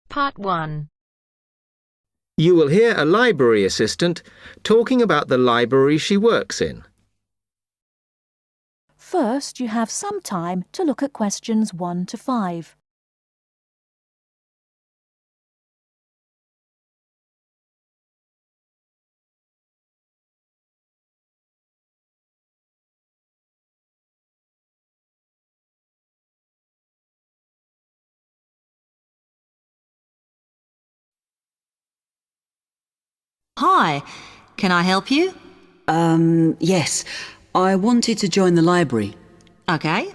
Part 1. You will hear a library assistant talking about the library she works in. First, you have some time to look at questions 1 to 5. Hi, can I help you? Yes. I wanted to join the library. Okay.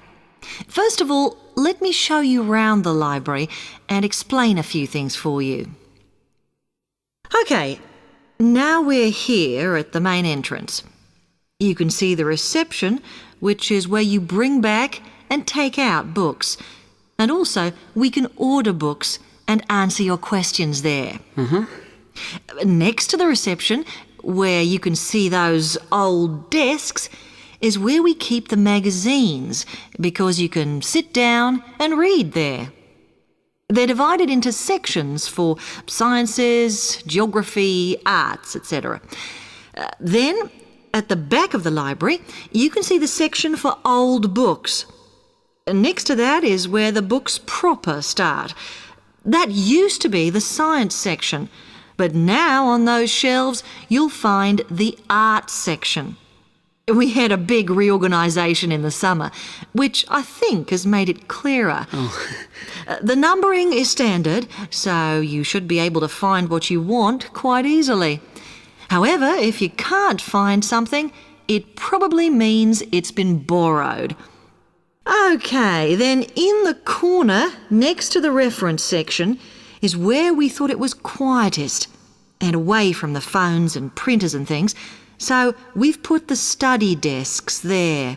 First of all, let me show you round the library and explain a few things for you. Okay, now we're here at the main entrance. You can see the reception, which is where you bring back and take out books. And also, we can order books and answer your questions there. Next to the reception, where you can see those old desks, is where we keep the magazines, because you can sit down and read there. They're divided into sections for sciences, geography, arts, etc. Then, at the back of the library, you can see the section for old books. Next to that is where the books proper start. That used to be the science section, but now on those shelves you'll find the art section. We had a big reorganisation in the summer, which I think has made it clearer. The numbering is standard, so you should be able to find what you want quite easily. However, if you can't find something, it probably means it's been borrowed. Okay, then in the corner next to the reference section is where we thought it was quietest and away from the phones and printers and things, so we've put the study desks there.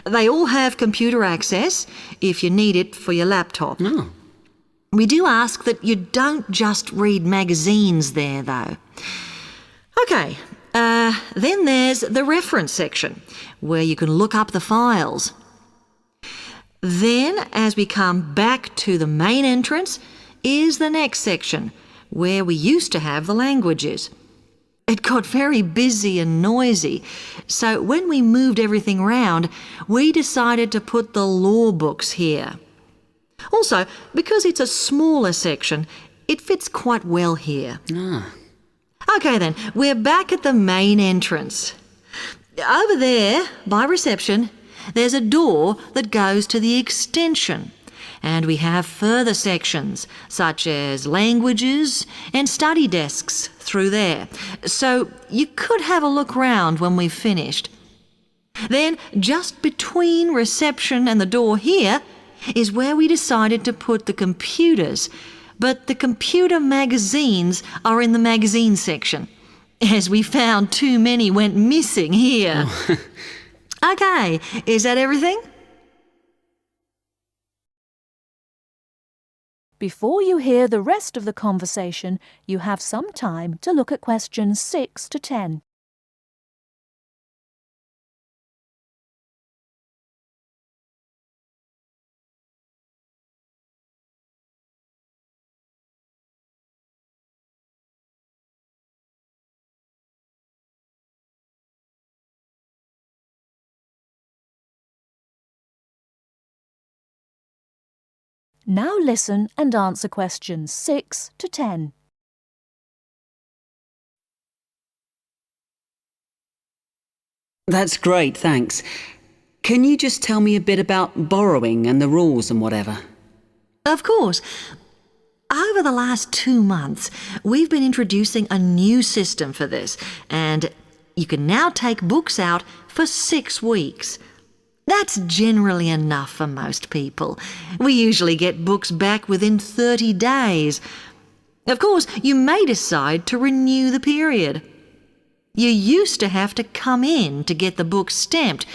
They all have computer access if you need it for your laptop. We do ask that you don't just read magazines there, though. Okay, then there's the reference section, where you can look up the files. Then, as we come back to the main entrance, is the next section, where we used to have the languages. It got very busy and noisy, so when we moved everything round, we decided to put the law books here. Also, because it's a smaller section, it fits quite well here. Okay then, we're back at the main entrance. Over there, by reception, there's a door that goes to the extension, and we have further sections such as languages and study desks through there, so you could have a look round when we've finished. Then, just between reception and the door here is where we decided to put the computers, but the computer magazines are in the magazine section, as we found too many went missing here. Okay, is that everything? Before you hear the rest of the conversation, you have some time to look at questions 6 to 10. Now listen and answer questions 6 to 10. That's great, thanks. Can you just tell me a bit about borrowing and the rules and whatever? Of course. Over the last 2 months, we've been introducing a new system for this, and you can now take books out for 6 weeks. That's generally enough for most people. We usually get books back within 30 days. Of course, you may decide to renew the period. You used to have to come in to get the book stamped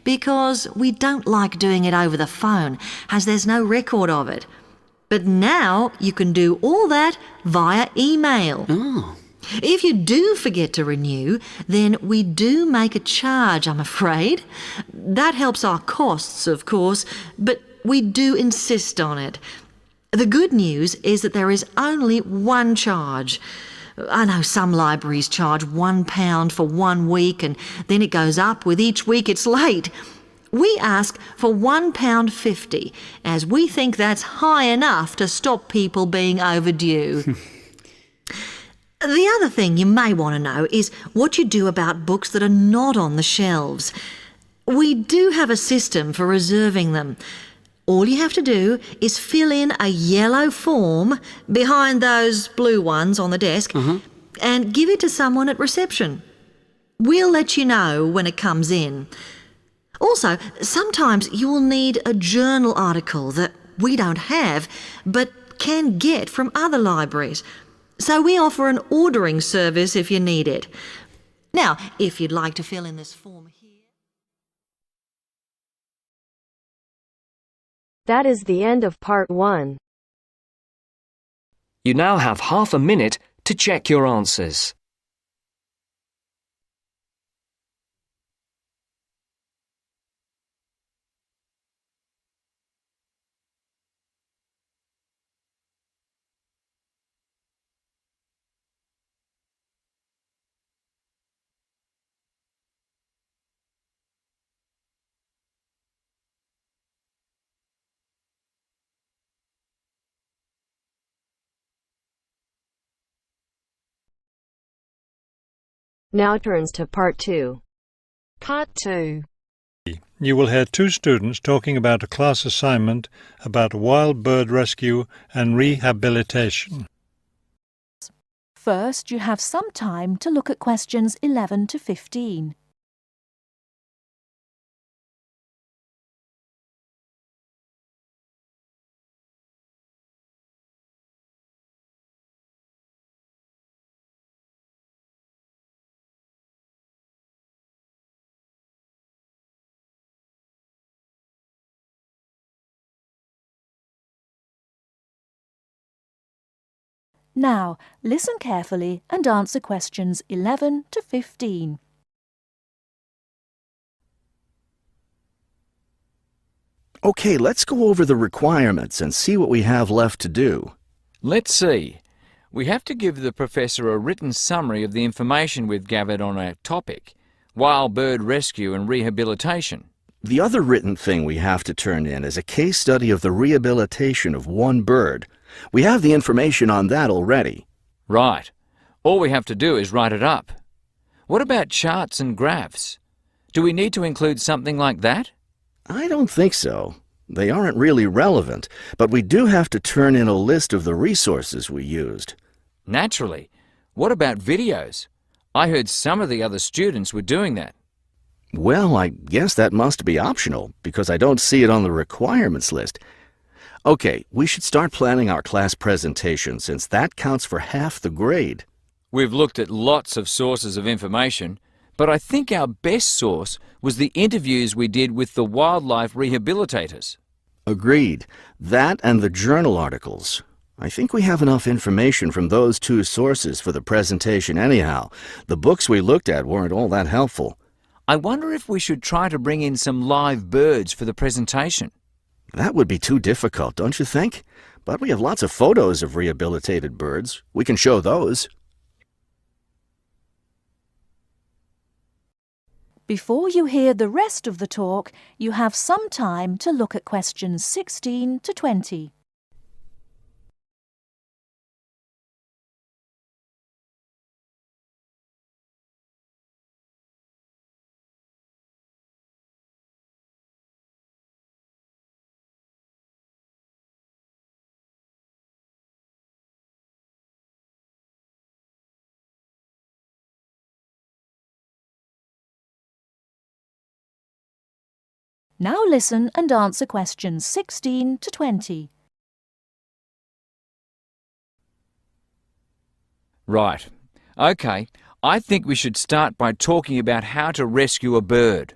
because we don't like doing it over the phone, as there's no record of it. But now you can do all that via email. If you do forget to renew, then we do make a charge, I'm afraid. That helps our costs, of course, but we do insist on it. The good news is that there is only one charge. I know some libraries charge £1 for 1 week and then it goes up with each week it's late. We ask for £1.50 as we think that's high enough to stop people being overdue. The other thing you may want to know is what you do about books that are not on the shelves. We do have a system for reserving them. All you have to do is fill in a yellow form behind those blue ones on the desk and give it to someone at reception. We'll let you know when it comes in. Also, sometimes you will need a journal article that we don't have but can get from other libraries. So we offer an ordering service if you need it. Now, if you'd like to fill in this form here... That is the end of part 1. You now have half a minute to check your answers. Now turns to part 2. Part 2. You will hear 2 students talking about a class assignment about wild bird rescue and rehabilitation. First, you have some time to look at questions 11 to 15. Now, listen carefully and answer questions 11 to 15. Okay, let's go over the requirements and see what we have left to do. Let's see. We have to give the professor a written summary of the information we've gathered on our topic, wild bird rescue and rehabilitation. The other written thing we have to turn in is a case study of the rehabilitation of one bird. We have the information on that already. Right. All we have to do is write it up. What about charts and graphs? Do we need to include something like that? I don't think so. They aren't really relevant, but we do have to turn in a list of the resources we used. Naturally. What about videos? I heard some of the other students were doing that. Well, I guess that must be optional, because I don't see it on the requirements list. Okay, we should start planning our class presentation, since that counts for half the grade. We've looked at lots of sources of information, but I think our best source was the interviews we did with the wildlife rehabilitators. Agreed. That and the journal articles. I think we have enough information from those 2 sources for the presentation anyhow. The books we looked at weren't all that helpful. I wonder if we should try to bring in some live birds for the presentation. That would be too difficult, don't you think? But we have lots of photos of rehabilitated birds. We can show those. Before you hear the rest of the talk, you have some time to look at questions 16 to 20. Now listen and answer questions 16 to 20. Right. Okay, I think we should start by talking about how to rescue a bird.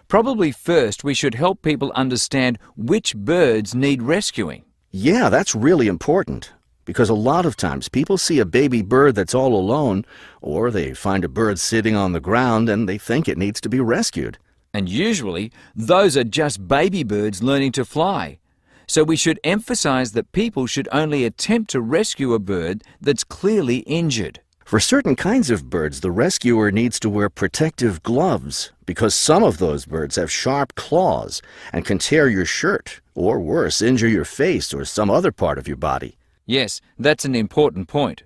Probably first we should help people understand which birds need rescuing. Yeah, that's really important. Because a lot of times people see a baby bird that's all alone, or they find a bird sitting on the ground and they think it needs to be rescued. And usually, those are just baby birds learning to fly. So we should emphasize that people should only attempt to rescue a bird that's clearly injured. For certain kinds of birds, the rescuer needs to wear protective gloves because some of those birds have sharp claws and can tear your shirt, or worse, injure your face or some other part of your body. Yes, that's an important point.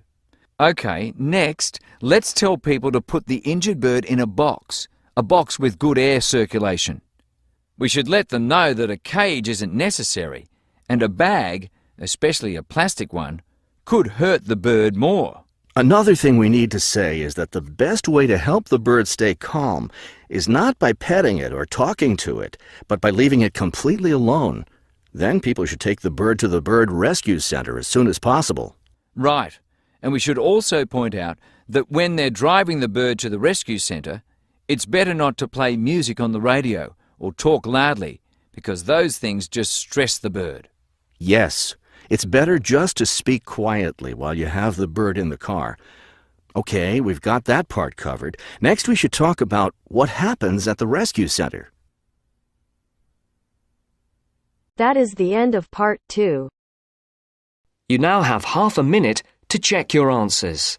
OK, next, let's tell people to put the injured bird in a box with good air circulation. We should let them know that a cage isn't necessary, and a bag, especially a plastic one, could hurt the bird more. Another thing we need to say is that the best way to help the bird stay calm is not by petting it or talking to it, but by leaving it completely alone. Then people should take the bird to the bird rescue center as soon as possible. Right, and we should also point out that when they're driving the bird to the rescue center, it's better not to play music on the radio or talk loudly, because those things just stress the bird. Yes, it's better just to speak quietly while you have the bird in the car. Okay, we've got that part covered. Next we should talk about what happens at the rescue center. That is the end of part 2. You now have half a minute to check your answers.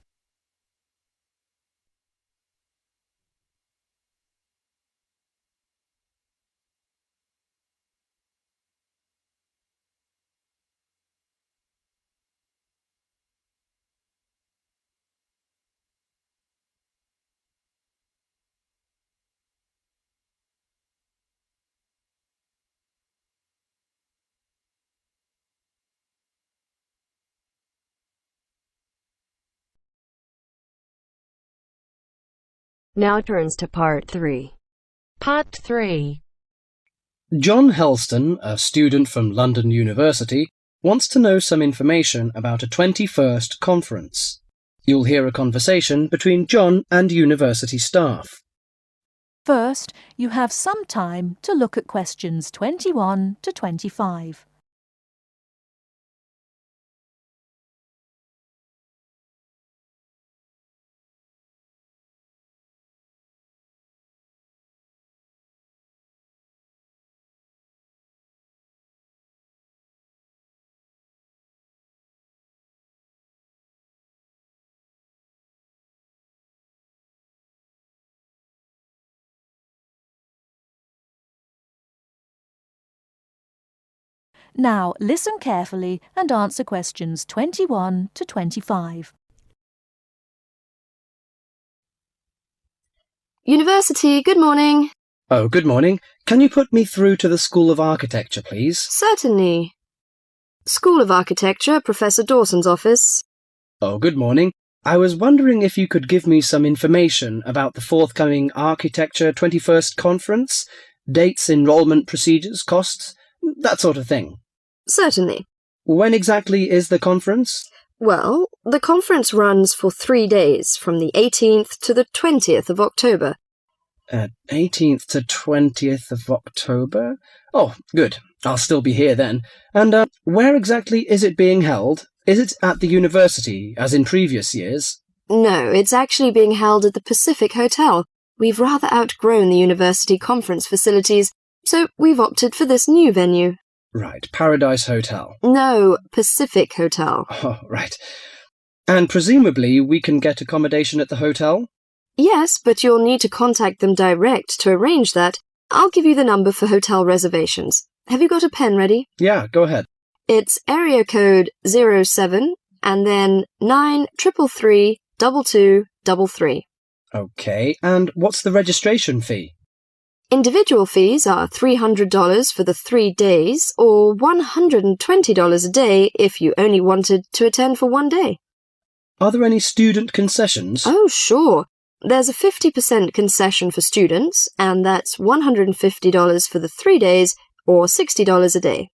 Now turns to part 3. Part 3. John Helston, a student from London University, wants to know some information about a 21st conference. You'll hear a conversation between John and university staff. First, you have some time to look at questions 21 to 25. Now listen carefully and answer questions 21 to 25. University, good morning. Oh, good morning. Can you put me through to the School of Architecture, please? Certainly. School of Architecture, Professor Dawson's office. Oh, good morning. I was wondering if you could give me some information about the forthcoming Architecture 21st conference, dates, enrollment procedures, costs, that sort of thing. Certainly. When exactly is the conference? Well, the conference runs for 3 days, from the 18th to the 20th of October. 18th to 20th of October? Oh, good. I'll still be here then. And where exactly is it being held? Is it at the university, as in previous years? No, it's actually being held at the Pacific Hotel. We've rather outgrown the university conference facilities, so we've opted for this new venue. Right, Paradise Hotel. No, Pacific Hotel. Oh, right. And presumably we can get accommodation at the hotel? Yes, but you'll need to contact them direct to arrange that. I'll give you the number for hotel reservations. Have you got a pen ready? Yeah, go ahead. It's area code 07 and then 933 2233. Okay, and what's the registration fee? Individual fees are $300 for the 3 days or $120 a day if you only wanted to attend for 1 day. Are there any student concessions? Oh, sure. There's a 50% concession for students, and that's $150 for the 3 days or $60 a day.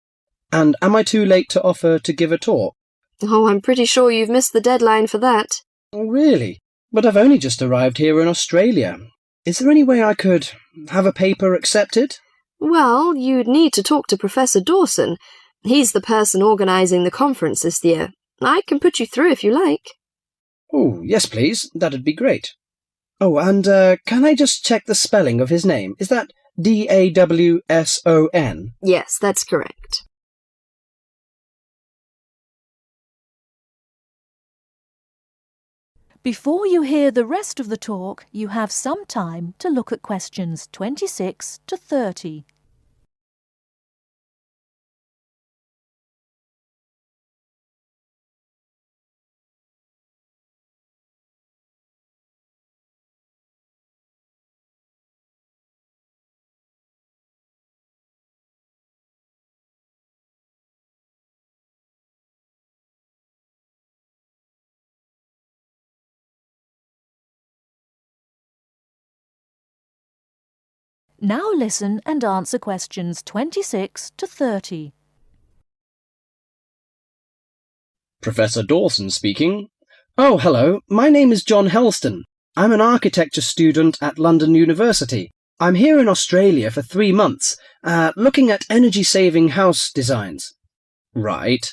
And am I too late to offer to give a talk? Oh, I'm pretty sure you've missed the deadline for that. Oh, really? But I've only just arrived here in Australia. Is there any way I could have a paper accepted? Well, you'd need to talk to Professor Dawson. He's the person organising the conference this year. I can put you through if you like. Oh, yes, please. That'd be great. Oh, and can I just check the spelling of his name? Is that Dawson? Yes, that's correct. Before you hear the rest of the talk, you have some time to look at questions 26 to 30. Now listen and answer questions 26 to 30. Professor Dawson speaking. Oh, hello. My name is John Helston. I'm an architecture student at London University. I'm here in Australia for 3 months, looking at energy-saving house designs. Right.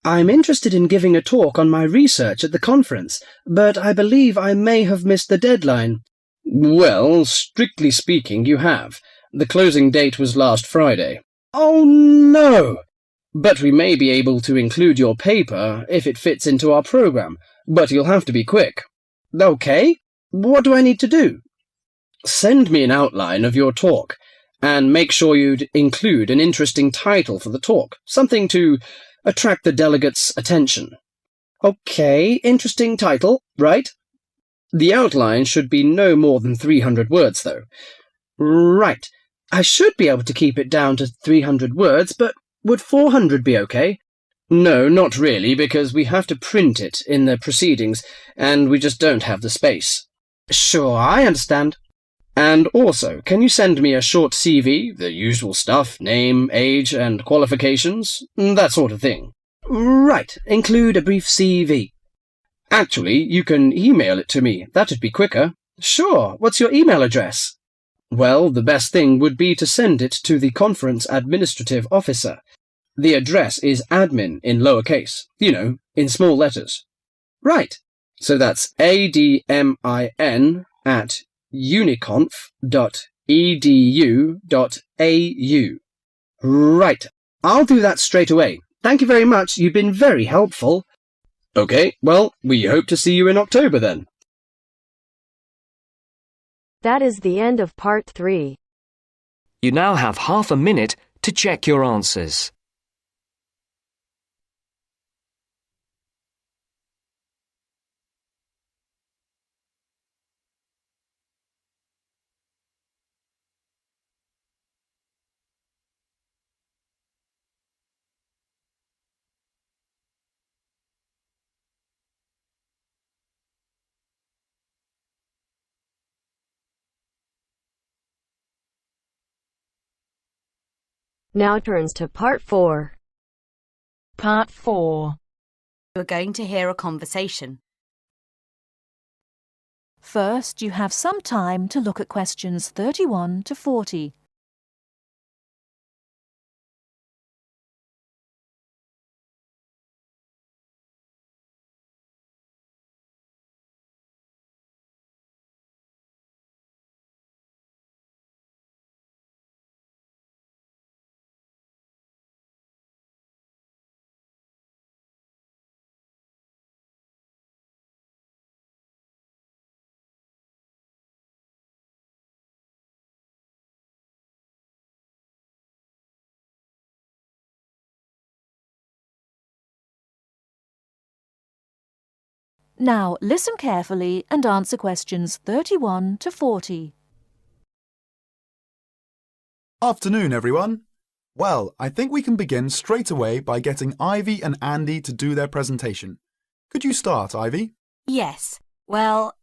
I'm interested in giving a talk on my research at the conference, but I believe I may have missed the deadline. Well, strictly speaking, you have. The closing date was last Friday. Oh, no! But we may be able to include your paper if it fits into our program, but you'll have to be quick. OK, what do I need to do? Send me an outline of your talk, and make sure you'd include an interesting title for the talk, something to attract the delegates' attention. OK, interesting title, right? The outline should be no more than 300 words, though. Right. I should be able to keep it down to 300 words, but would 400 be okay? No, not really, because we have to print it in the proceedings, and we just don't have the space. Sure, I understand. And also, can you send me a short CV, the usual stuff, name, age, and qualifications, that sort of thing? Right, include a brief CV. Actually, you can email it to me. That'd be quicker. Sure. What's your email address? Well, the best thing would be to send it to the conference administrative officer. The address is admin in lowercase, in small letters. Right. So that's admin@uniconf.edu.au. Right. I'll do that straight away. Thank you very much. You've been very helpful. OK, well, we hope to see you in October then. That is the end of part 3. You now have half a minute to check your answers. Now turns to part 4. Part 4. You're going to hear a conversation. First, you have some time to look at questions 31 to 40. Now listen carefully and answer questions 31 to 40. Afternoon, everyone. Well, I think we can begin straight away by getting Ivy and Andy to do their presentation. Could you start, Ivy? Yes. Well,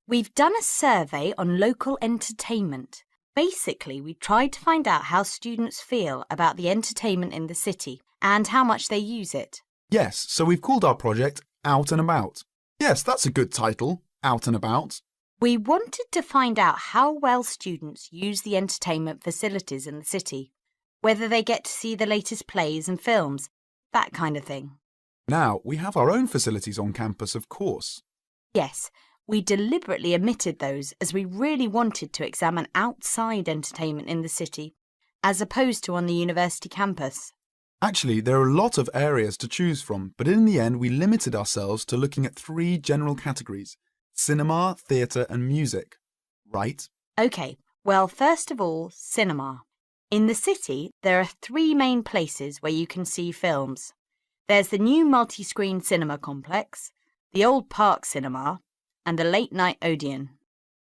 we've done a survey on local entertainment. Basically, we tried to find out how students feel about the entertainment in the city and how much they use it. Yes, so we've called our project Out and About. Yes, that's a good title, Out and About. We wanted to find out how well students use the entertainment facilities in the city, whether they get to see the latest plays and films, that kind of thing. Now, we have our own facilities on campus, of course. Yes, we deliberately omitted those as we really wanted to examine outside entertainment in the city, as opposed to on the university campus. Actually, there are a lot of areas to choose from, but in the end we limited ourselves to looking at 3 general categories: cinema, theatre and music, right? OK, well, first of all, cinema. In the city, there are 3 main places where you can see films. There's the new multi-screen cinema complex, the old Park Cinema, and the late night Odeon.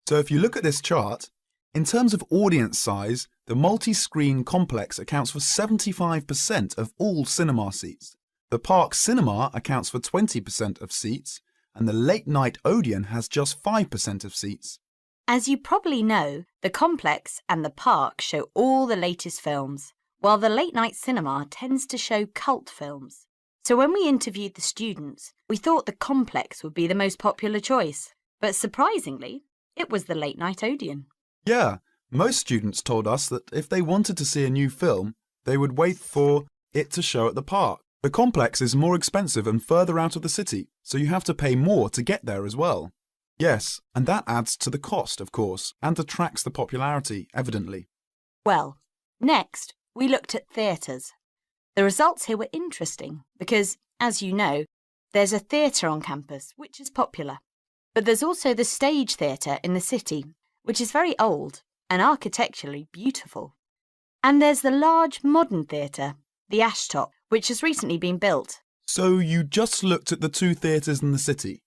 So if you look at this chart, in terms of audience size, the multi-screen complex accounts for 75% of all cinema seats. The Park Cinema accounts for 20% of seats, and the late night Odeon has just 5% of seats. As you probably know, the complex and the park show all the latest films, while the late night cinema tends to show cult films. So when we interviewed the students, we thought the complex would be the most popular choice. But surprisingly, it was the late night Odeon. Yeah, most students told us that if they wanted to see a new film, they would wait for it to show at the park. The complex is more expensive and further out of the city, so you have to pay more to get there as well. Yes, and that adds to the cost, of course, and detracts the popularity, evidently. Well, next, we looked at theatres. The results here were interesting because, as you know, there's a theatre on campus, which is popular. But there's also the Stage Theatre in the city, which is very old and architecturally beautiful. And there's the large modern theatre, the Ashtop, which has recently been built. So you just looked at the 2 theatres in the city?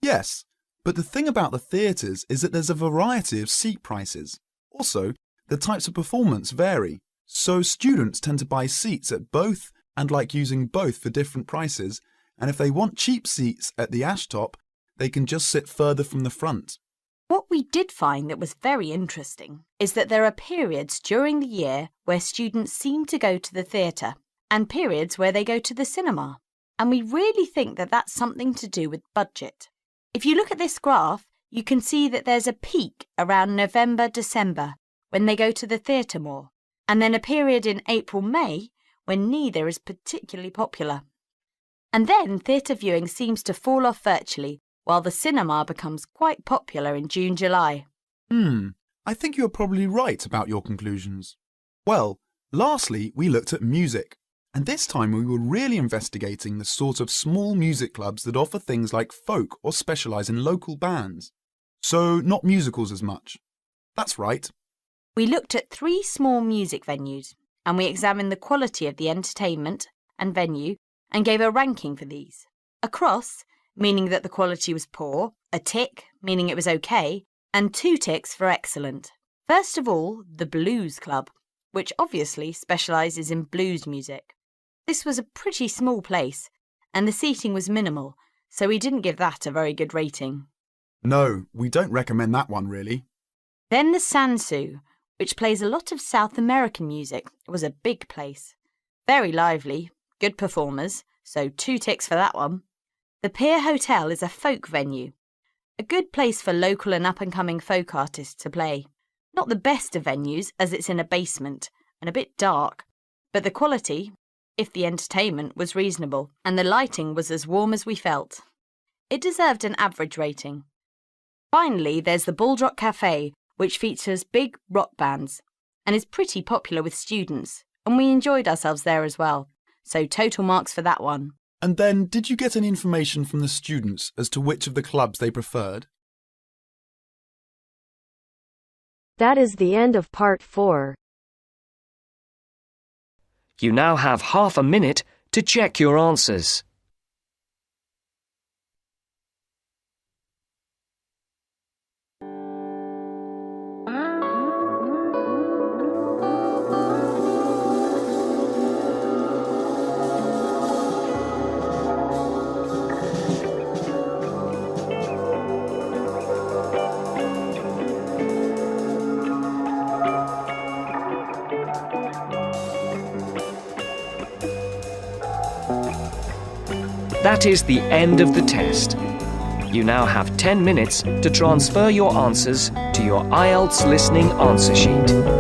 Yes, but the thing about the theatres is that there's a variety of seat prices. Also, the types of performance vary, so students tend to buy seats at both and like using both for different prices, and if they want cheap seats at the Ashtop, they can just sit further from the front. What we did find that was very interesting is that there are periods during the year where students seem to go to the theatre and periods where they go to the cinema. And we really think that that's something to do with budget. If you look at this graph, you can see that there's a peak around November, December when they go to the theatre more, and then a period in April, May when neither is particularly popular. And then theatre viewing seems to fall off virtually, while the cinema becomes quite popular in June, July. I think you're probably right about your conclusions. Well, lastly, we looked at music. And this time we were really investigating the sort of small music clubs that offer things like folk or specialise in local bands. So not musicals as much. That's right. We looked at 3 small music venues and we examined the quality of the entertainment and venue and gave a ranking for these. A cross, meaning that the quality was poor, a tick, meaning it was okay, and 2 ticks for excellent. First of all, the Blues Club, which obviously specialises in blues music. This was a pretty small place, and the seating was minimal, so we didn't give that a very good rating. No, we don't recommend that one, really. Then the Sansu, which plays a lot of South American music, was a big place. Very lively, good performers, so 2 ticks for that one. The Pier Hotel is a folk venue, a good place for local and up-and-coming folk artists to play. Not the best of venues, as it's in a basement and a bit dark, but the quality, if the entertainment, was reasonable, and the lighting was as warm as we felt. It deserved an average rating. Finally, there's the Bulldrock Cafe, which features big rock bands, and is pretty popular with students, and we enjoyed ourselves there as well, so total marks for that one. And then, did you get any information from the students as to which of the clubs they preferred? That is the end of part 4. You now have half a minute to check your answers. That is the end of the test. You now have 10 minutes to transfer your answers to your Ielts listening answer sheet.